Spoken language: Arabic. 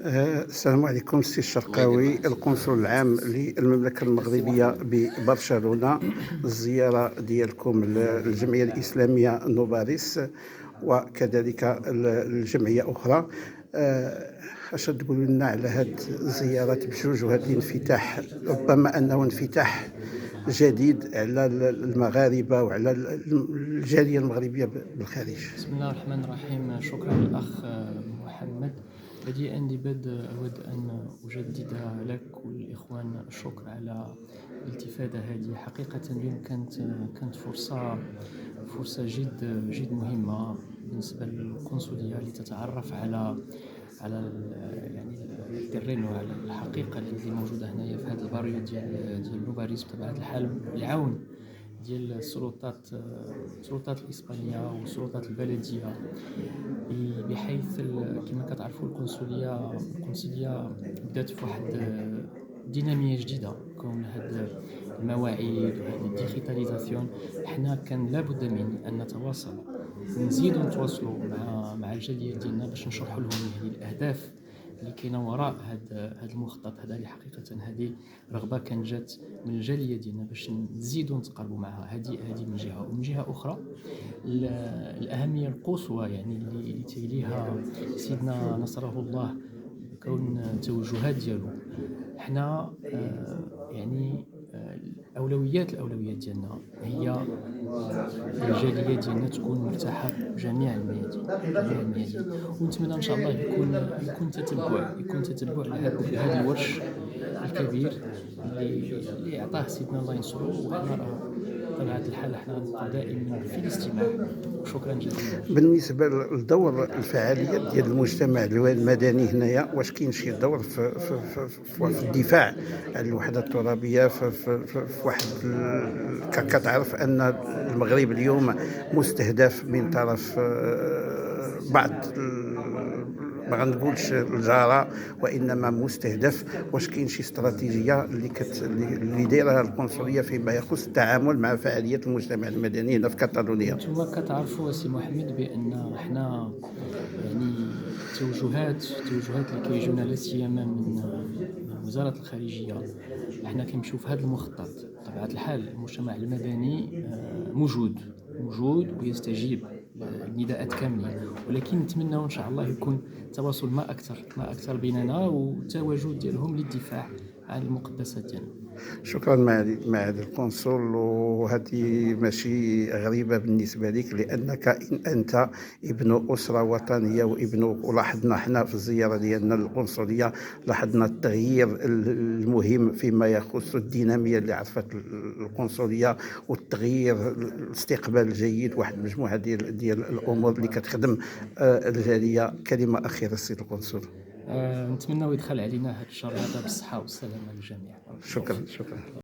السلام عليكم. السي الشرقاوي، القنصل العام للمملكة المغربية ببرشلونة. الزيارة ديالكم للجمعية الإسلامية نوباريس وكذلك الجمعية أخرى. اش تقولوا لنا على هاد الزيارات بجوج وهذا الانفتاح؟ ربما أنه انفتاح جديد على المغاربة وعلى الجالية المغربية بالخارج. بسم الله الرحمن الرحيم. شكرا الأخ محمد. بديئا لبدء أود أن أجدد لك والإخوان الشكر على الالتفاتة هذه. حقيقة اليوم كانت فرصة جد مهمة بالنسبة للقنصلية لتتعرف على يعني الترين وعلى الحقيقة اللي موجودة هنايا في هذا الباريو ديال نوباريس. بطبيعة الحال بالعون ديال السلطات الإسبانية والسلطات البلدية، بحيث كما كتعرفوا القنصلية بدات في واحد دينامية جديدة. كون هاد المواعيد وهاد الديجيتاليزاسيون، حنا كان لابد من أن نزيدوا نتواصلوا مع الجالية ديالنا باش نشرحوا لهم يعني الأهداف اللي كاينه وراء هاد المخطط هذا. اللي حقيقة هذه رغبة كانت جات من الجالية ديالنا باش نزيدوا نتقربوا معها. هذه من جهة، ومن جهة أخرى الأهمية القصوى يعني اللي تيليها سيدنا نصره الله، كون التوجهات ديالو. حنا يعني الأولويات ديالنا هي الجالية ديالنا تكون مرتاحة بجميع الميادين. ونتمنى إن شاء الله يكون تتبع لهذا الورش الكبير اللي عطاه سيدنا الله ينصرو. وحنا راه بطبيعة الحال حنا نبقاو دائما في الاستماع. وشكرا جزيلا. بالنسبة للدور الفعاليات ديال المجتمع المدني هنايا، واش كاين شي دور في الدفاع عن الوحدة الترابية في واحد كتعرف أن المغرب اليوم مستهدف من طرف بعض ما غنقولش الجارة، وإنما مستهدف. واش كاين شي استراتيجية اللي دايرها القنصلية فيما يخص التعامل مع فعاليات المجتمع المدني هنا في كاتالونيا؟ انتم كتعرفوا سي محمد بان حنا يعني التوجهات اللي كيجونا لا سيما من وزاره الخارجيه، حنا كنمشيو في هذا المخطط. بطبيعه الحال المجتمع المدني موجود ويستجيب للنداءات كاملين، ولكن نتمنى ان شاء الله يكون تواصل ما اكثر بيننا والتواجد ديالهم للدفاع عن المقدسات ديالنا. شكرا معالي القنصل. وهذه ماشي غريبة بالنسبة لك، لأنك أنت ابن أسرة وطنية ولاحظنا حنا في الزيارة ديالنا للقنصلية، لاحظنا التغيير المهم فيما يخص الدينامية اللي عرفت القنصلية، والتغيير الاستقبال الجيد، واحد المجموعة ديال الأمور اللي كتخدم الجالية. كلمة أخيرة السيد القنصل. نتمنى يدخل علينا هذا الشهر هذا بالصحة والسلامة للجميع. شكرا.